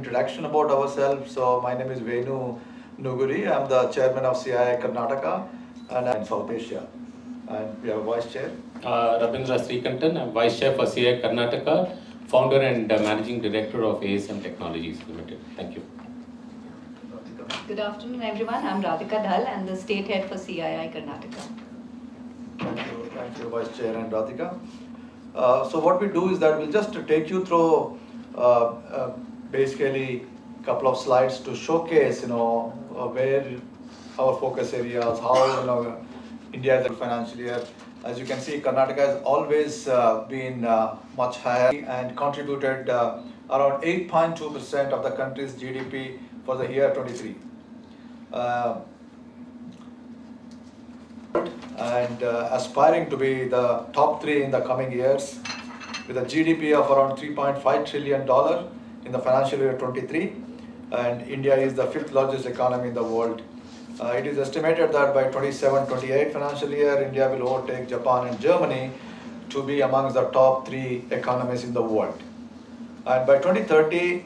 introduction about ourselves. So my name is Venu Nuguri. I'm the chairman of CII Karnataka and I'm in South Asia. And we have vice chair. Rabindra Srikantan, I'm vice chair for CII Karnataka, founder and managing director of ASM Technologies Limited. Thank you. Good afternoon, everyone. I'm Radhika Dhal and the state head for CII Karnataka. Thank you, Vice Chair and Radhika. So what we do is that we'll just take you through basically a couple of slides to showcase, where our focus areas, how India is a financial year. As you can see, Karnataka has always been much higher and contributed around 8.2% of the country's GDP for the year 23. And aspiring to be the top 3 in the coming years with a GDP of around $3.5 trillion in the financial year 23, and India is the 5th largest economy in the world. It is estimated that by 27-28 financial year, India will overtake Japan and Germany to be amongst the top 3 economies in the world. And by 2030,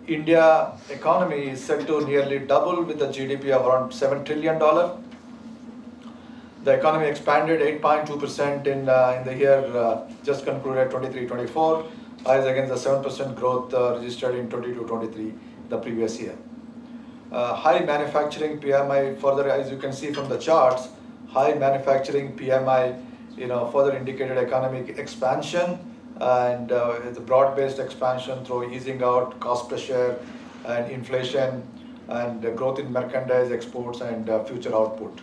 India economy is set to nearly double with a GDP of around $7 trillion. The economy expanded 8.2% in the year just concluded 23-24, as against the 7% growth registered in 22-23, the previous year. High manufacturing PMI, further as you can see from the charts, high manufacturing PMI, further indicated economic expansion and the broad-based expansion through easing out cost pressure and inflation and growth in merchandise exports and future output.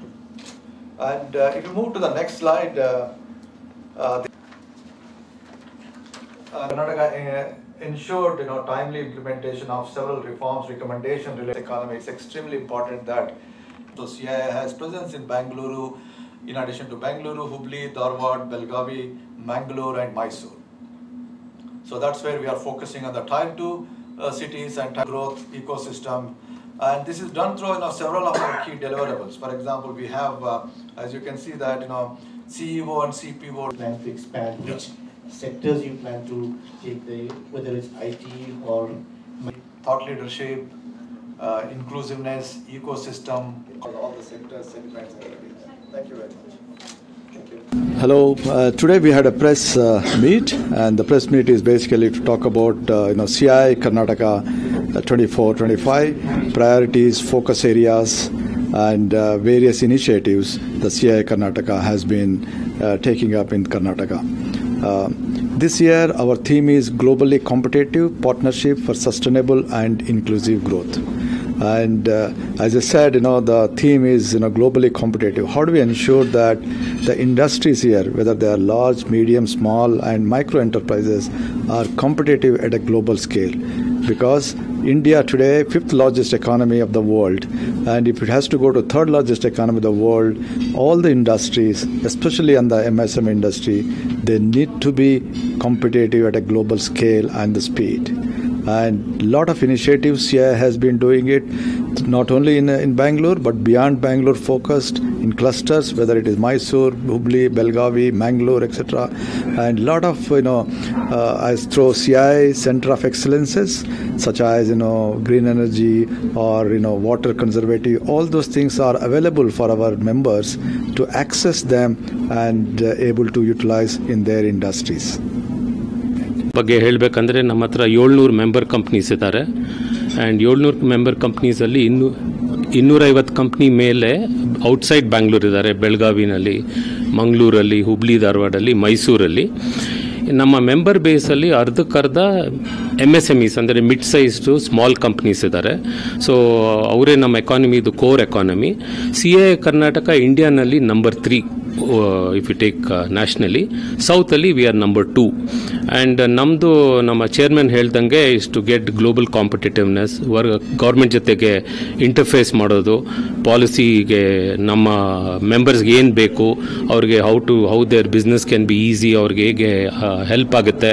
And if you move to the next slide, Karnataka ensured timely implementation of several reforms, recommendations related to the economy. It's extremely important that the CII has presence in Bangalore, in addition to Bangalore, Hubli, Dharwad, Belgavi, Mangalore and Mysore. So that's where we are focusing on the Tier 2 cities and growth ecosystem. And this is done through several of our key deliverables. For example, we have, as you can see that, CEO and CPO. Plan to expand, which sectors you plan to take whether it's IT or thought leadership, inclusiveness, ecosystem, all the sectors, segments. Thank you very much. Thank you. Hello. Today we had a press meet, and the press meet is basically to talk about CII Karnataka 24-25 priorities, focus areas, and various initiatives the CII Karnataka has been taking up in Karnataka. This year our theme is Globally Competitive Partnership for Sustainable and Inclusive Growth. And as I said, the theme is globally competitive. How do we ensure that the industries here, whether they are large, medium, small, and micro enterprises, are competitive at a global scale? Because India today, 5th largest economy of the world, and if it has to go to 3rd largest economy of the world, all the industries, especially on the MSM industry, they need to be competitive at a global scale and the speed. And a lot of initiatives CII has been doing it, not only in Bangalore, but beyond Bangalore, focused in clusters, whether it is Mysore, Hubli, Belgavi, Mangalore, etc. And a lot of, as through CII Center of Excellences, such as, green energy or, water conservative, all those things are available for our members to access them and able to utilize in their industries. ಬಗ್ಗೆ ಹೇಳಬೇಕಂದ್ರೆ ನಮ್ಮ ಹತ್ರ 700 member companies ಇದ್ದಾರೆ and 700 member ಕಂಪ್ನೀಸಲ್ಲಿ 250 company ಮೇಲೆ outside Bangalore ಇದ್ದಾರೆ, ಬೆಳಗಾವಿನಲ್ಲಿ, ಮಂಗಳೂರಲ್ಲಿ, ಹುಬ್ಳಿ ಧಾರವಾಡಲ್ಲಿ, ಮೈಸೂರಲ್ಲಿ. ನಮ್ಮ ಮೆಂಬರ್ ಬೇಸಲ್ಲಿ ಅರ್ಧಕ್ಕರ್ಧ MSMEs ಅಂದರೆ ಮಿಡ್ ಸೈಜ್ಡು ಸ್ಮಾಲ್ ಕಂಪ್ನೀಸ್ ಇದ್ದಾರೆ. ಸೊ ಅವರೇ ನಮ್ಮ ಎಕಾನಮಿದು ಕೋರ್ ಎಕಾನಮಿ. CII ಕರ್ನಾಟಕ ಇಂಡಿಯಾನಲ್ಲಿ number 3 if you take nationally. Southally we are number 2, and ನಮ್ಮದು ನಮ್ಮ ಚೇರ್ಮನ್ ಹೇಳ್ದಂಗೆ is to get global competitiveness, government ಜೊತೆಗೆ ಇಂಟರ್ಫೇಸ್ ಮಾಡೋದು, ಪಾಲಿಸಿಗೆ ನಮ್ಮ ಮೆಂಬರ್ಸ್ಗೆ ಏನು ಬೇಕು, ಅವ್ರಿಗೆ how their business can be easy, ಅವ್ರಿಗೆ ಹೇಗೆ ಹೆಲ್ಪ್ ಆಗುತ್ತೆ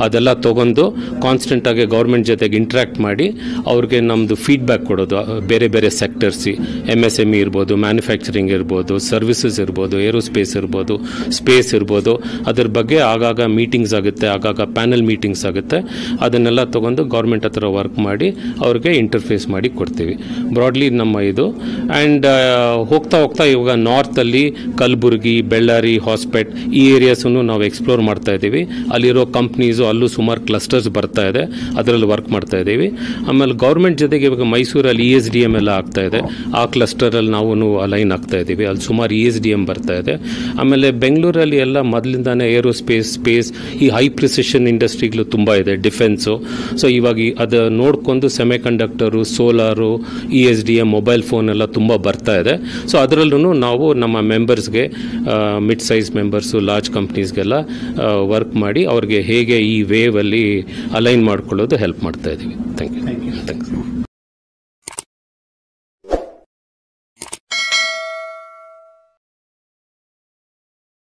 ಅದೆಲ್ಲ ತೊಗೊಂಡು ಕಾನ್ಸ್ಟೆಂಟಾಗಿ ಗೌರ್ಮೆಂಟ್ ಜೊತೆಗೆ ಇಂಟ್ರ್ಯಾಕ್ಟ್ ಮಾಡಿ ಅವ್ರಿಗೆ ನಮ್ಮದು ಫೀಡ್ಬ್ಯಾಕ್ ಕೊಡೋದು. ಬೇರೆ ಬೇರೆ ಸೆಕ್ಟರ್ಸಿ MSME ಇರ್ಬೋದು, ಮ್ಯಾನುಫ್ಯಾಕ್ಚರಿಂಗ್ ಇರ್ಬೋದು, ಸರ್ವಿಸಸ್ ಇರ್ಬೋದು, ಏರೋಸ್ಪೇಸ್ ಇರ್ಬೋದು, ಸ್ಪೇಸ್ ಇರ್ಬೋದು, ಅದ್ರ ಬಗ್ಗೆ ಆಗಾಗ ಮೀಟಿಂಗ್ಸ್ ಆಗುತ್ತೆ, ಆಗಾಗ ಪ್ಯಾನಲ್ ಮೀಟಿಂಗ್ಸ್ ಆಗುತ್ತೆ. ಅದನ್ನೆಲ್ಲ ತೊಗೊಂಡು ಗೌರ್ಮೆಂಟ್ ಹತ್ರ ವರ್ಕ್ ಮಾಡಿ ಅವ್ರಿಗೆ ಇಂಟರ್ಫೇಸ್ ಮಾಡಿ ಕೊಡ್ತೀವಿ. ಬ್ರಾಡ್ಲಿ ನಮ್ಮ ಇದು. ಆ್ಯಂಡ್ ಹೋಗ್ತಾ ಹೋಗ್ತಾ ಇವಾಗ ನಾರ್ತಲ್ಲಿ ಕಲಬುರಗಿ, ಬೆಳ್ಳಾರಿ, ಹಾಸ್ಪೆಟ್ ಈ ಏರಿಯಾಸನ್ನು ನಾವು ಎಕ್ಸ್ಪ್ಲೋರ್ ಮಾಡ್ತಾ ಇದ್ದೀವಿ. ಅಲ್ಲಿರೋ ಕಂಪ್ನೀಸು ಅಲ್ಲೂ ಸುಮಾರು ಕ್ಲಸ್ಟರ್ಸ್ ಬರ್ತಾ ಇದೆ, ಅದರಲ್ಲಿ ವರ್ಕ್ ಮಾಡ್ತಾ ಇದ್ದೀವಿ. ಆಮೇಲೆ ಗೌರ್ಮೆಂಟ್ ಜೊತೆಗೆ ಇವಾಗ ಮೈಸೂರಲ್ಲಿ ESDM ಎಲ್ಲ ಆಗ್ತಾ ಇದೆ, ಆ ಕ್ಲಸ್ಟರಲ್ಲಿ ನಾವು ಅಲೈನ್ ಆಗ್ತಾ ಇದ್ದೀವಿ. ಅಲ್ಲಿ ಸುಮಾರು ESDM ಬರ್ತಾ ಇದೆ. ಆಮೇಲೆ ಬೆಂಗಳೂರಲ್ಲಿ ಎಲ್ಲ ಮೊದಲಿಂದಾನೇ ಏರೋಸ್ಪೇಸ್, ಸ್ಪೇಸ್, ಈ ಹೈ ಪ್ರಿಸಿಷನ್ ಇಂಡಸ್ಟ್ರಿಗಳು ತುಂಬ ಇದೆ, ಡಿಫೆನ್ಸು. ಸೊ ಇವಾಗ ಅದು ನೋಡ್ಕೊಂಡು semiconductor, solar, ESDM, mobile phone ಎಲ್ಲ ತುಂಬ ಬರ್ತಾ ಇದೆ. ಸೊ ಅದರಲ್ಲೂ ನಾವು ನಮ್ಮ ಮೆಂಬರ್ಸ್ಗೆ, ಮಿಡ್ ಸೈಜ್ ಮೆಂಬರ್ಸು, ಲಾರ್ಜ್ ಕಂಪ್ನೀಸ್ಗೆಲ್ಲ ವರ್ಕ್ ಮಾಡಿ ಅವ್ರಿಗೆ ಹೇಗೆ ಈ ವೇವಲ್ಲಿ ಅಲೈನ್ ಮಾಡ್ಕೊಳ್ಳೋದು ಹೆಲ್ಪ್ ಮಾಡ್ತಾ ಇದ್ದೀವಿ. Thank you.